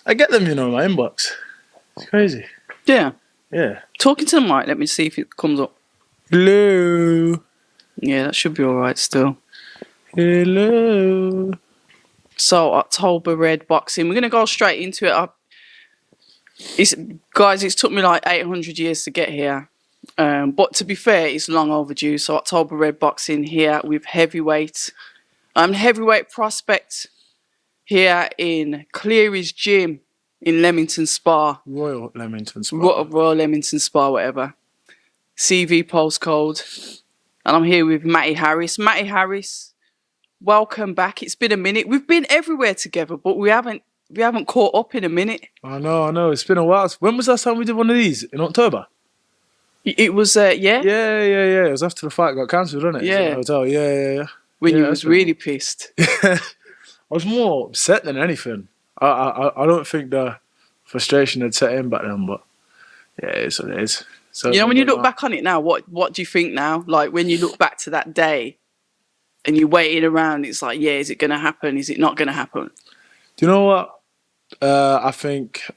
I get them, in my inbox. It's crazy. Yeah. Yeah. Talking to the mic, let me see if it comes up. Hello. Yeah, that should be alright still. Hello. So, October Red Boxing. We're going to go straight into it. It's took me like 800 years to get here. But to be fair, it's long overdue. So, October Red Boxing here with heavyweight. Heavyweight prospect here in Cleary's Gym in Leamington Spa. Royal Leamington Spa. Royal Leamington Spa, whatever. CV postcode. And I'm here with Matty Harris. Matty Harris, welcome back. It's been a minute. We've been everywhere together, but we haven't caught up in a minute. I know. It's been a while. When was the last time we did one of these? In October? It was, yeah? Yeah. It was after the fight got cancelled, wasn't it? Yeah. Hotel. Yeah. When you was really pissed. I was more upset than anything. I don't think the frustration had set in back then, but yeah, it's what it is. So when you look back on it now, what do you think now? Like when you look back to that day and you waited around, it's like, yeah, is it going to happen? Is it not going to happen? Do you know what? I think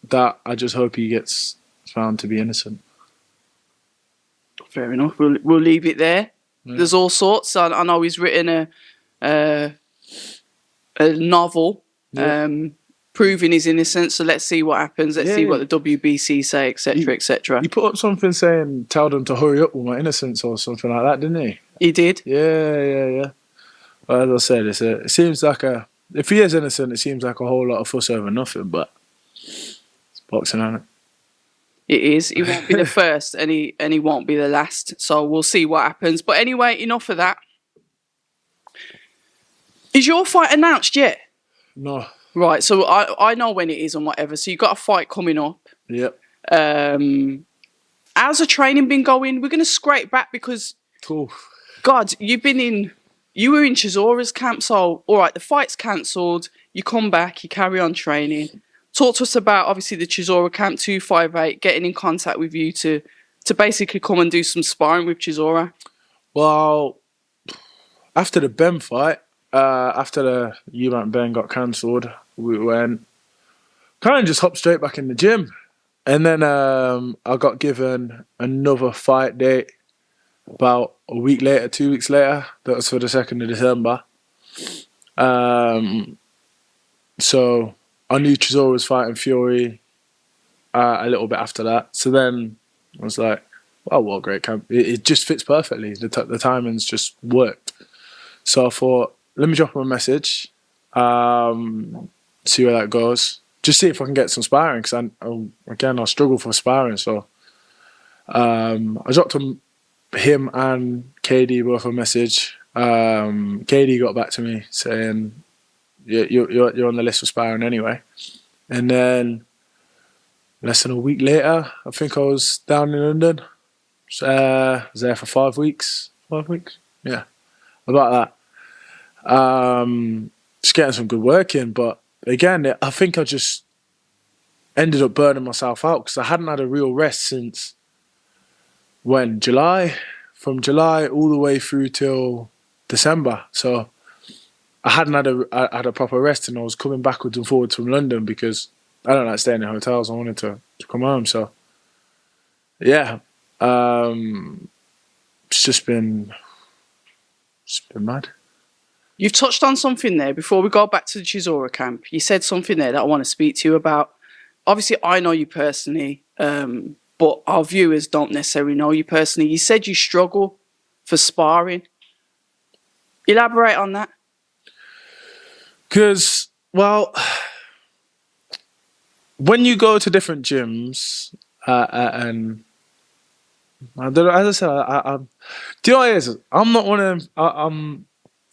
that I just hope he gets found to be innocent. Fair enough. We'll leave it there. Yeah. There's all sorts. I know he's written a novel proving his innocence. So let's see what happens. Let's see what the WBC say, etc., etc. He put up something saying, "Tell them to hurry up with my innocence" or something like that, didn't he? He did. Yeah. Well, as I said, it seems like if he is innocent, it seems like a whole lot of fuss over nothing. But it's boxing, isn't it? It is. He won't be the first, and he won't be the last. So we'll see what happens. But anyway, enough of that. Is your fight announced yet? No. Right. So I know when it is and whatever. So you've got a fight coming up. Yep. How's the training been going? We're going to scrape back because, God, you were in Chizora's camp. So, all right, the fight's cancelled. You come back, you carry on training. Talk to us about, obviously, the Chisora camp 258, getting in contact with you to basically come and do some sparring with Chisora. Well, after the Ben fight, after the Eubank Ben got cancelled, we went kind of just hopped straight back in the gym. And then I got given another fight date about a week later, 2 weeks later. That was for the 2nd of December. So I knew Chisora was fighting Fury a little bit after that. So then I was like, wow, what a great camp. It just fits perfectly. The timings just worked. So I thought, let me drop him a message, see where that goes. Just see if I can get some sparring, because I struggle for sparring. So I dropped him and KD both a message. KD got back to me saying, you're on the list for sparring anyway. And then less than a week later, I think I was down in London. I was there for 5 weeks. 5 weeks? Yeah, about that. Just getting some good work in, but again, I think I just ended up burning myself out because I hadn't had a real rest since July? From July all the way through till December. So I hadn't had a proper rest, and I was coming backwards and forwards from London because I don't like staying in hotels. I wanted to come home. So yeah, it's just been mad. You've touched on something there before we go back to the Chisora camp. You said something there that I want to speak to you about. Obviously, I know you personally, but our viewers don't necessarily know you personally. You said you struggle for sparring. Elaborate on that. Because, well, when you go to different gyms, and I don't know, as I said, do you know what it is? I'm not one of them.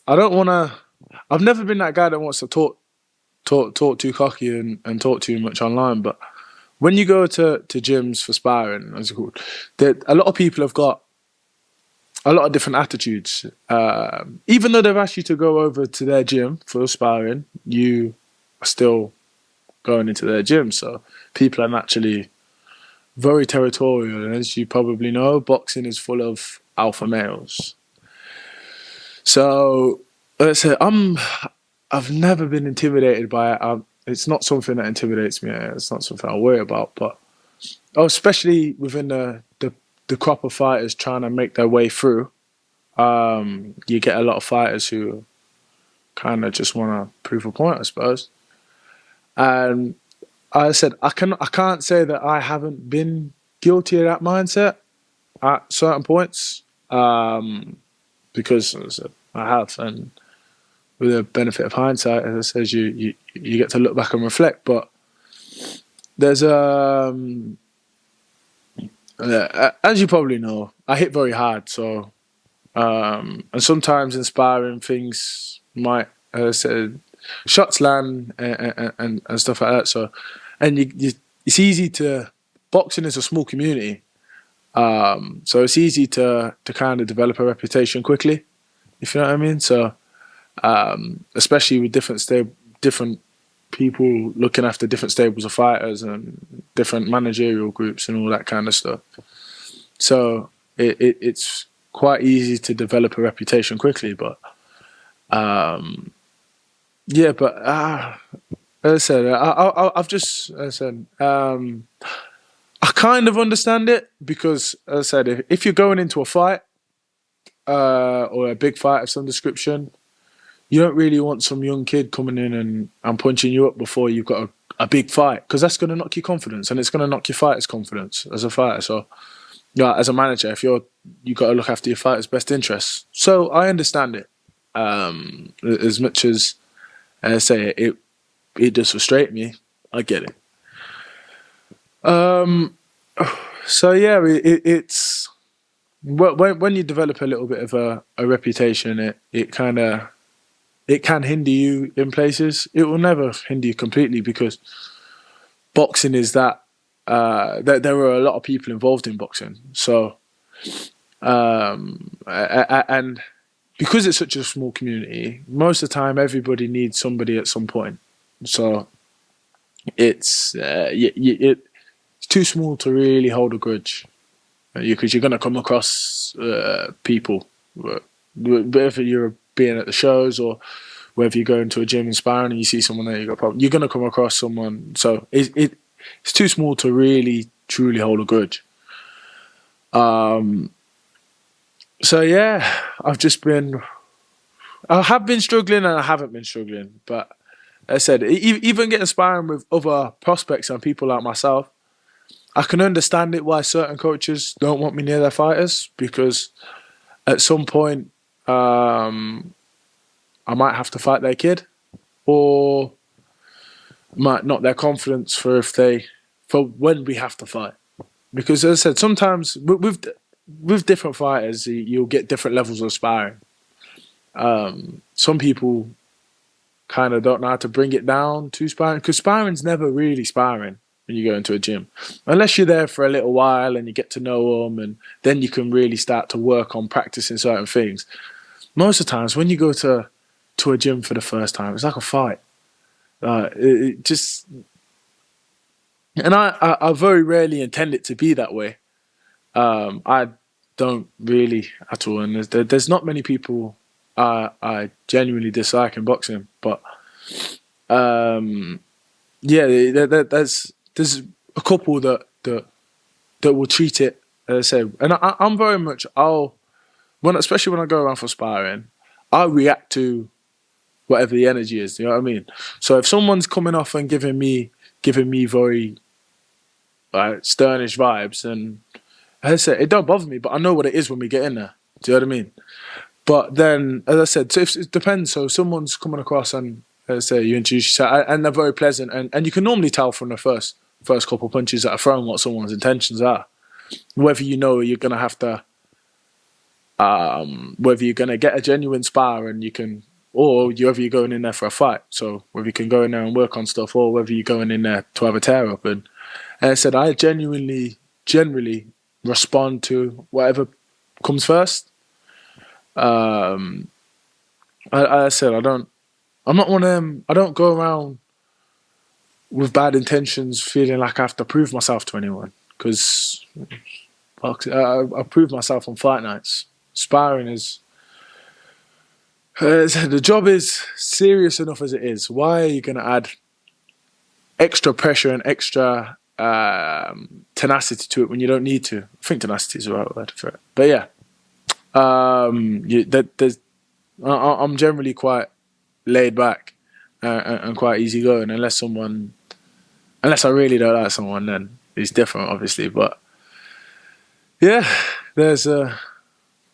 I don't want to. I've never been that guy that wants to talk too cocky and talk too much online. But when you go to gyms for sparring, as it's called, a lot of people have got a lot of different attitudes. Even though they've asked you to go over to their gym for sparring, you are still going into their gym. So people are naturally very territorial, and as you probably know, boxing is full of alpha males. So let's say I've never been intimidated by it. it's not something that intimidates me. It's not something I worry about. But especially within the crop of fighters trying to make their way through, you get a lot of fighters who kind of just want to prove a point, I suppose. And I said I can't say that I haven't been guilty of that mindset at certain points, because as I said, I have, and with the benefit of hindsight, as I said, you get to look back and reflect. But there's as you probably know, I hit very hard, so and sometimes inspiring things might, as I said, shots land and stuff like that. So, and it's easy to, boxing is a small community, so it's easy to kind of develop a reputation quickly, if you know what I mean. So, especially with different people looking after different stables of fighters and different managerial groups and all that kind of stuff. So it's quite easy to develop a reputation quickly, but yeah, but as I said, I've just, as I said, I kind of understand it because, as I said, if you're going into a fight or a big fight of some description, you don't really want some young kid coming in and punching you up before you've got a big fight, because that's going to knock your confidence and it's going to knock your fighter's confidence as a fighter. So, yeah, as a manager, if you got to look after your fighter's best interests. So I understand it. As much as I say it does frustrate me, I get it. So yeah, it's when you develop a little bit of a reputation, it can hinder you in places. It will never hinder you completely, because boxing is that there are a lot of people involved in boxing. So, and because it's such a small community, most of the time everybody needs somebody at some point. So it's too small to really hold a grudge, because you're going to come across people, whether you're being at the shows or whether you go into a gym inspiring and you see someone there, you're going to come across someone. So it's too small to really truly hold a grudge. So yeah, I have been struggling and I haven't been struggling, but as I said, even getting sparring with other prospects and people like myself, I can understand it why certain coaches don't want me near their fighters, because at some point I might have to fight their kid, or might knock their confidence for when we have to fight. Because as I said, sometimes with different fighters, you'll get different levels of sparring. Some people kind of don't know how to bring it down to sparring, because sparring's never really sparring when you go into a gym, unless you're there for a little while and you get to know them, and then you can really start to work on practicing certain things. Most of the times when you go to a gym for the first time, it's like a fight. It just, and I very rarely intend it to be that way. I don't really at all, and there's not many people I genuinely dislike in boxing, but yeah, there's a couple that will treat it, as I said, and I'm very much especially when I go around for sparring, I react to whatever the energy is. You know what I mean? So if someone's coming off and giving me very sternish vibes, and as I said, it don't bother me, but I know what it is when we get in there. Do you know what I mean? But then, as I said, so it depends. So someone's coming across and, as I say, you introduce yourself, and they're very pleasant, and you can normally tell from the first couple of punches that are thrown what someone's intentions are. Whether you know you're going to have to, whether you're going to get a genuine spar and you can, or whether you're going in there for a fight. So whether you can go in there and work on stuff, or whether you're going in there to have a tear up. And as I said, I generally respond to whatever comes first. I said, I'm not one of them. I don't go around with bad intentions, feeling like I have to prove myself to anyone, because I prove myself on fight nights. Sparring is, the job is serious enough as it is. Why are you going to add extra pressure and extra tenacity to it when you don't need to. I think tenacity is the right word for it. But yeah, I'm generally quite laid back and quite easygoing, unless I really don't like someone, then it's different, obviously. But yeah, there's a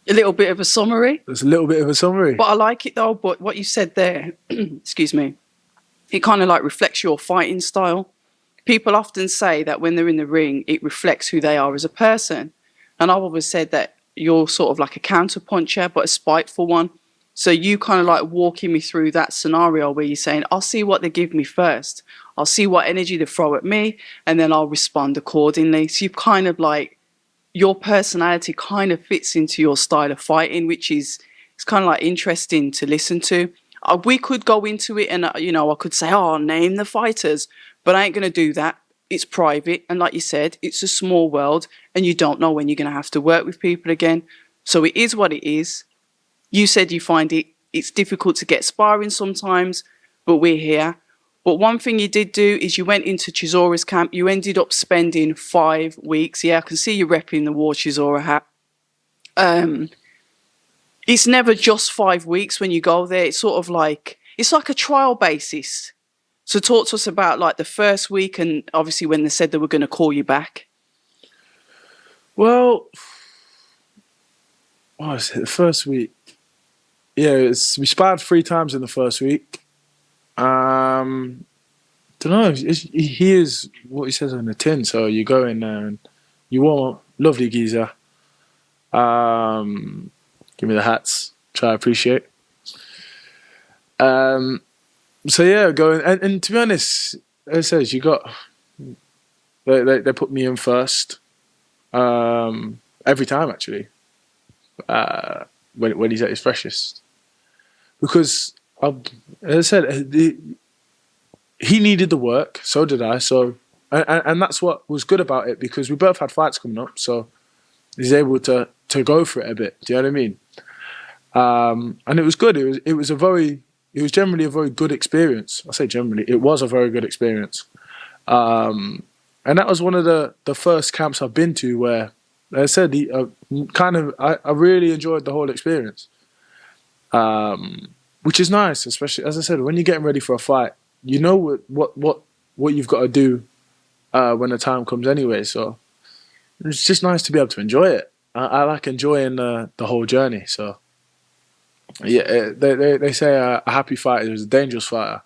little bit of a summary. But I like it though. But what you said there, excuse me, it kind of like reflects your fighting style. People often say that when they're in the ring, it reflects who they are as a person. And I've always said that you're sort of like a counter puncher, but a spiteful one. So you kind of like walking me through that scenario where you're saying, I'll see what they give me first. I'll see what energy they throw at me, and then I'll respond accordingly. So you've kind of like, your personality kind of fits into your style of fighting, which is, it's kind of like interesting to listen to. We could go into it and, I could say, name the fighters, but I ain't going to do that. It's private. And like you said, it's a small world and you don't know when you're going to have to work with people again. So it is what it is. You said you find it's difficult to get sparring sometimes, but we're here. But one thing you did do is you went into Chisora's camp. You ended up spending 5 weeks. Yeah, I can see you repping the War Chisora hat. It's never just 5 weeks when you go there. It's sort of like, it's like a trial basis. So talk to us about like the first week and obviously when they said they were going to call you back. Well, what was it? The first week? Yeah, we sparred 3 times in the first week. Don't know. He is what he says on the tin. So you go in there and you warm up. Lovely geezer. Give me the hats. Try to appreciate. So yeah, going and to be honest, as it says, they put me in first. Every time actually. When he's at his freshest, because as I said, he needed the work, so did I. So and that's what was good about it, because we both had fights coming up, so he's able to go for it a bit. Do you know what I mean? And it was good. It was generally a very good experience. I say generally, it was a very good experience. And that was one of the first camps I've been to where, as I said, I really enjoyed the whole experience, which is nice, especially as I said, when you're getting ready for a fight, you know what you've got to do when the time comes anyway. So it's just nice to be able to enjoy it. I like enjoying the whole journey. So yeah, they say a happy fighter is a dangerous fighter,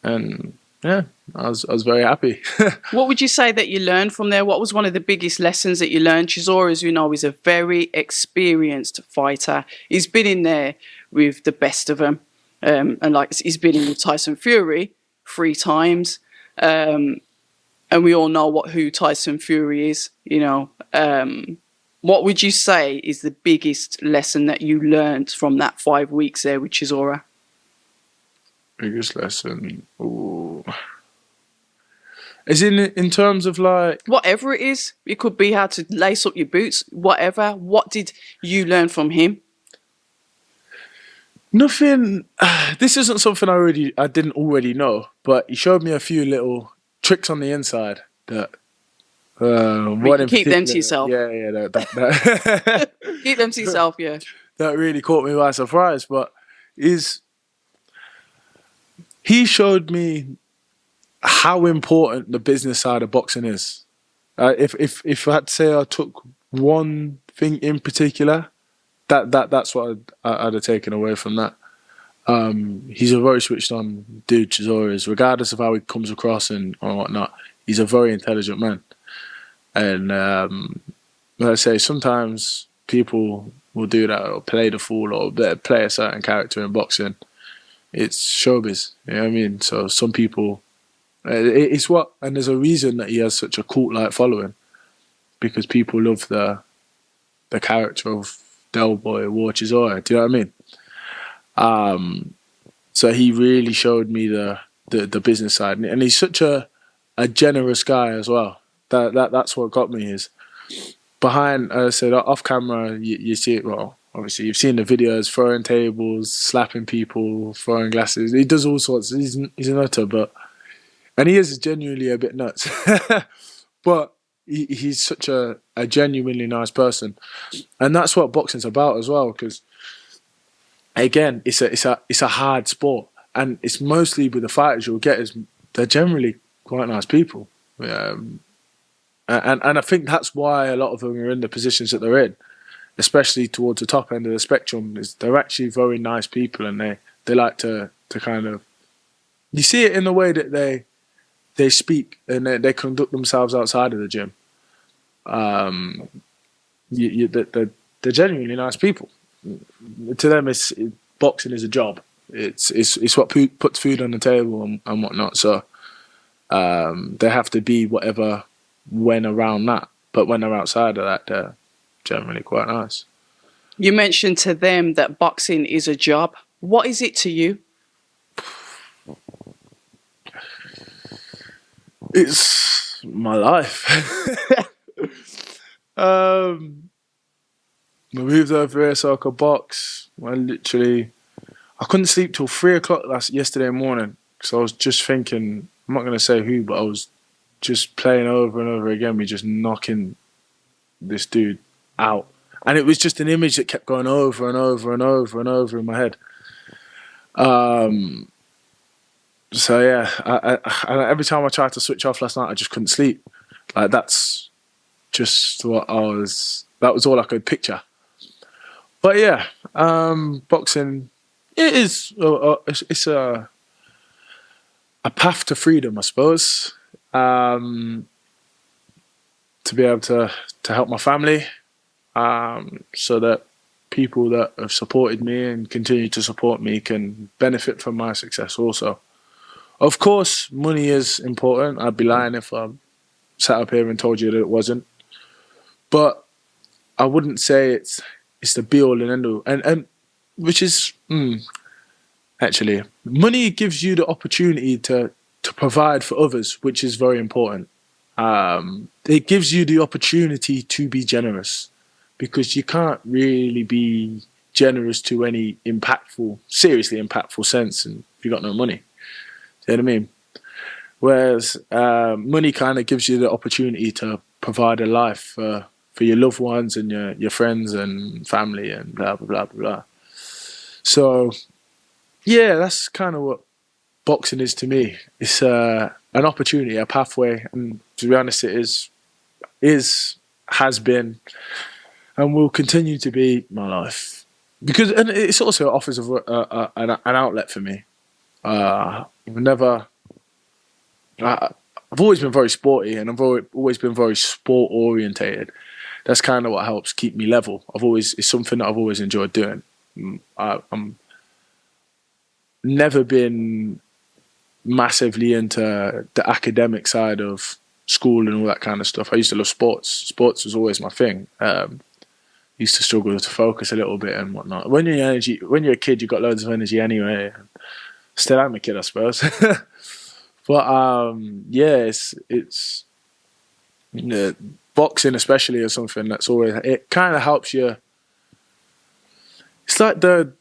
and yeah, I was very happy. What would you say that you learned from there? What was one of the biggest lessons that you learned? Chisora, as we know, is a very experienced fighter. He's been in there with the best of them. And like he's been in with Tyson Fury 3 times. And we all know who Tyson Fury is, What would you say is the biggest lesson that you learned from that 5 weeks there with Chisora? Biggest lesson? Ooh. Is in terms of like... Whatever it is. It could be how to lace up your boots, whatever. What did you learn from him? Nothing. This isn't something I didn't already know, but he showed me a few little tricks on the inside that... keep them to yourself. Yeah. That Keep them to yourself, yeah. That really caught me by surprise, but he showed me how important the business side of boxing is. If I had to say I took one thing in particular, that's what I'd have taken away from that. He's a very switched on dude, Chisora is, regardless of how he comes across and or whatnot. He's a very intelligent man, and like I say, sometimes people will do that or play the fool or play a certain character in boxing. It's showbiz, you know what I mean? So some people, and there's a reason that he has such a cult-like following, because people love the character of Del Boy, War Chisora. Do you know what I mean? So he really showed me the business side, and he's such a generous guy as well. That's what got me. Is behind, as I said, off camera, you see it. Well, obviously you've seen the videos, throwing tables, slapping people, throwing glasses. He does all sorts. He's an utter, but And he is genuinely a bit nuts. But he's such a genuinely nice person. And that's what boxing's about as well, because again, it's a hard sport. And it's mostly with the fighters you'll get is they're generally quite nice people. And I think that's why a lot of them are in the positions that they're in, especially towards the top end of the spectrum, is they're actually very nice people, and they like to kind of, you see it in the way that they speak and they conduct themselves outside of the gym. They're genuinely nice people. To them, boxing is a job. It's what puts food on the table and whatnot. So they have to be whatever when around that. But when they're outside of that, they're generally quite nice. You mentioned to them that boxing is a job. What is it to you? It's my life. I moved over here so I could box. I couldn't sleep till 3 o'clock yesterday morning because I was just thinking, I'm not going to say who, but I was just playing over and over again, me just knocking this dude out. And it was just an image that kept going over and over and over and over in my head. So yeah, I every time I tried to switch off last night, I just couldn't sleep. Like that's just what that was all I could picture. But yeah, boxing, it is, it's a path to freedom, I suppose. To be able to help my family, so that people that have supported me and continue to support me can benefit from my success also. Of course, money is important. I'd be lying if I sat up here and told you that it wasn't. But I wouldn't say it's the be-all and end-all. And which is, actually, money gives you the opportunity to provide for others, which is very important. It gives you the opportunity to be generous, because you can't really be generous to any seriously impactful sense if you've got no money. You know what I mean? Whereas money kind of gives you the opportunity to provide a life for your loved ones and your friends and family and blah, blah, blah, blah. So, yeah, that's kind of what boxing is to me. It's an opportunity, a pathway, and to be honest, it has been, and will continue to be my life. And it also offers an outlet for me. I've always been very sporty, and I've always been very sport orientated. That's kind of what helps keep me level. It's something that I've always enjoyed doing. I'm never been massively into the academic side of school and all that kind of stuff. I used to love sports. Sports was always my thing. Used to struggle to focus a little bit and whatnot. When you're a kid, you've got loads of energy anyway. Still am a kid, I suppose. But yeah, it's boxing especially is something that's always, it kind of helps you. It's like the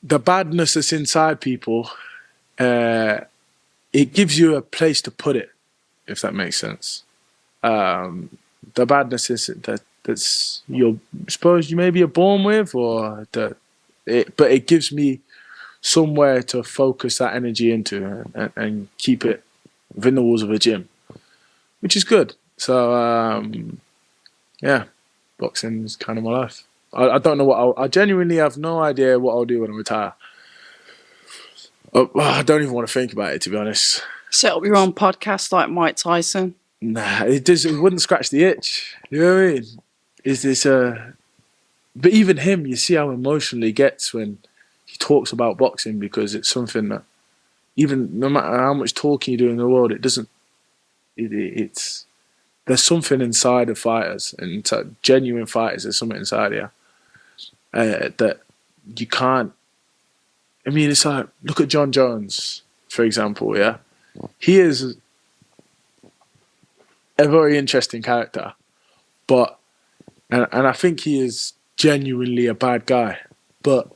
badness that's inside people. It gives you a place to put it, if that makes sense. The badness is that's suppose you maybe you're born with, but it gives me somewhere to focus that energy into and keep it within the walls of a gym, which is good. So yeah, boxing is kind of my life. I don't know I genuinely have no idea what I'll do when I retire. I don't even want to think about it, to be honest. Set up your own podcast like Mike Tyson. Nah, it wouldn't scratch the itch. You know what I mean? But even him, you see how emotional he gets when he talks about boxing, because it's something that, even no matter how much talking you do in the world, it's there's something inside of fighters, and genuine fighters. There's something inside here that you can't. I mean, it's like, look at John Jones, for example. Yeah, he is a very interesting character, but and I think he is genuinely a bad guy, but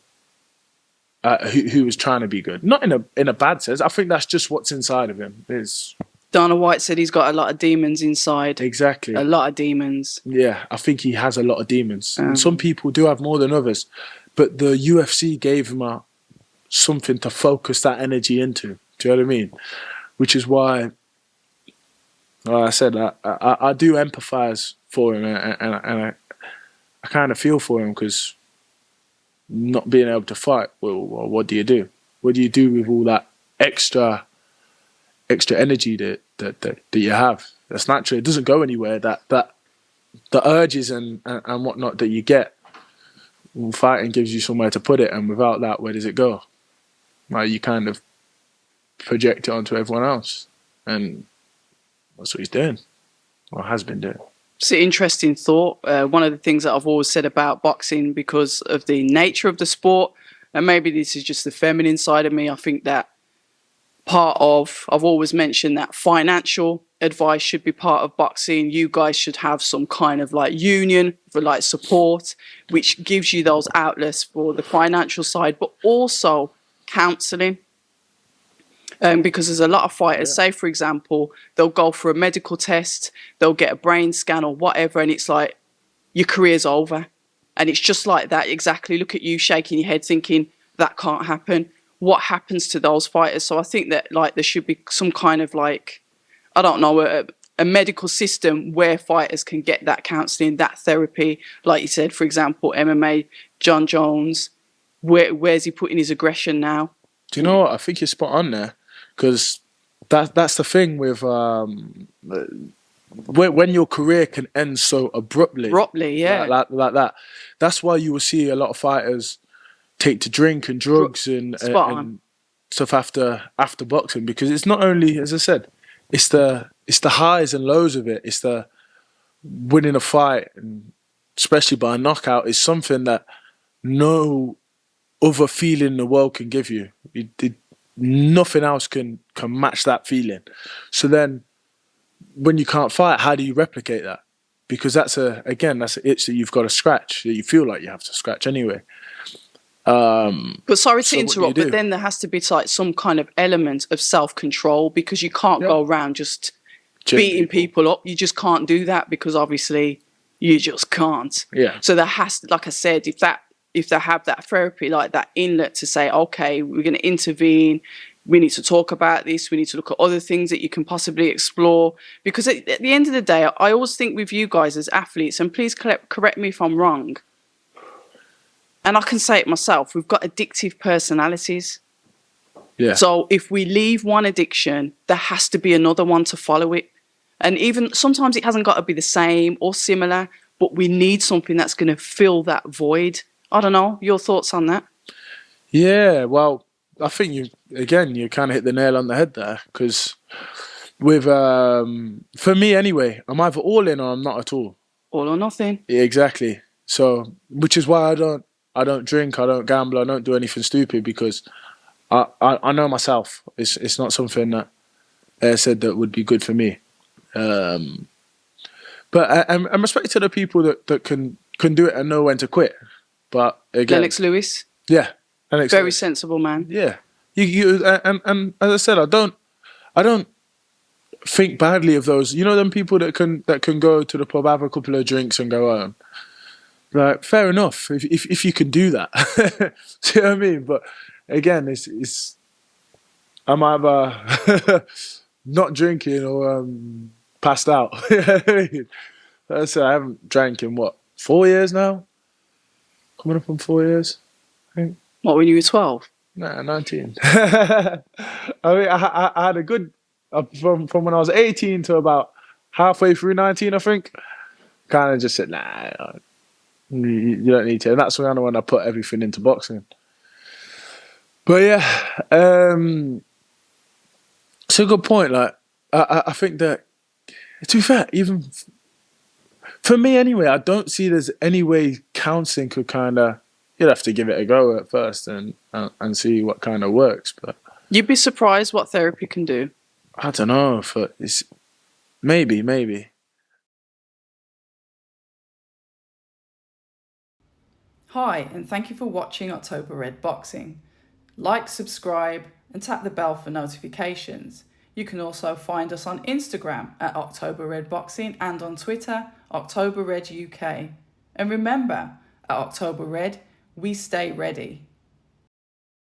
who was trying to be good, not in a bad sense. I think that's just what's inside of him. Dana White said he's got a lot of demons inside. Exactly. A lot of demons. Yeah, I think he has a lot of demons. And some people do have more than others. But the UFC gave him something to focus that energy into. Do you know what I mean? Which is why, like I said, I do empathise for him, and I kind of feel for him, because not being able to fight, well, what do you do? What do you do with all that extra energy that you have? That's natural. It doesn't go anywhere. That the urges and whatnot that you get, well, fighting gives you somewhere to put it, and without that, where does it go? Like, you kind of project it onto everyone else, and that's what he's doing, or has been doing. It's an interesting thought. One of the things that I've always said about boxing, because of the nature of the sport, and maybe this is just the feminine side of me, I think that I've always mentioned that financial advice should be part of boxing. You guys should have some kind of like union for like support, which gives you those outlets for the financial side, but also counselling. Because there's a lot of fighters, say for example, they'll go for a medical test, they'll get a brain scan or whatever, and it's like, your career's over. And it's just like that, exactly. Look at you shaking your head thinking, that can't happen. What happens to those fighters? So I think that like there should be some kind of like, I don't know, a medical system where fighters can get that counselling, that therapy. Like you said, for example, MMA, John Jones, where's he putting his aggression now? Do you know what? I think you're spot on there, because that's the thing with when your career can end so abruptly. Yeah. Like that. That's why you will see a lot of fighters take to drink and drugs and stuff after boxing, because it's not only, as I said, it's the highs and lows of it. It's the winning a fight, and especially by a knockout, is something that no other feeling in the world can give you. Nothing else can match that feeling. So then, when you can't fight, how do you replicate that? Because that's an itch that you've got to scratch, that you feel like you have to scratch anyway. But sorry to interrupt, but then there has to be like some kind of element of self-control, because you can't go around just beating people up. You just can't do that, because obviously you just can't. Yeah. So there has to, like I said, if they have that therapy, like that inlet to say, okay, we're going to intervene, we need to talk about this, we need to look at other things that you can possibly explore. Because at the end of the day, I always think with you guys as athletes, and please correct me if I'm wrong, and I can say it myself, we've got addictive personalities. Yeah. So if we leave one addiction, there has to be another one to follow it. And even sometimes it hasn't got to be the same or similar, but we need something that's going to fill that void. I don't know, your thoughts on that? Yeah, well, I think you kind of hit the nail on the head there, because with, for me anyway, I'm either all in or I'm not at all. All or nothing. Yeah, exactly. So, which is why I don't drink, I don't gamble, I don't do anything stupid, because I know myself. It's not something that I said that would be good for me. But I'm respect to the people that can do it and know when to quit. But again, Lennox Lewis. Yeah, Lennox very Lewis. sensible man. Yeah, and as I said, I don't think badly of those. You know, them people that can go to the pub, have a couple of drinks, and go home. Right, fair enough. If you can do that, do you know what I mean? But again, it's I'm either not drinking or passed out. You know what I mean? As I said, I haven't drank in 4 years now. Coming up on 4 years, I think. What, when you were 12? Nah, 19. I mean, I had a good from when I was 18 to about halfway through 19, I think. Kind of just said, nah, you don't need to. And that's kind of when I put everything into boxing. But yeah, it's a good point. Like, I think that, to be fair, even for me anyway, I don't see there's any way counselling could kind of. You'd have to give it a go at first and see what kind of works. But you'd be surprised what therapy can do. I don't know, but it's maybe. Hi, and thank you for watching October Red Boxing. Like, subscribe, and tap the bell for notifications. You can also find us on Instagram at October Red Boxing and on Twitter, October Red UK. And remember, at October Red, we stay ready.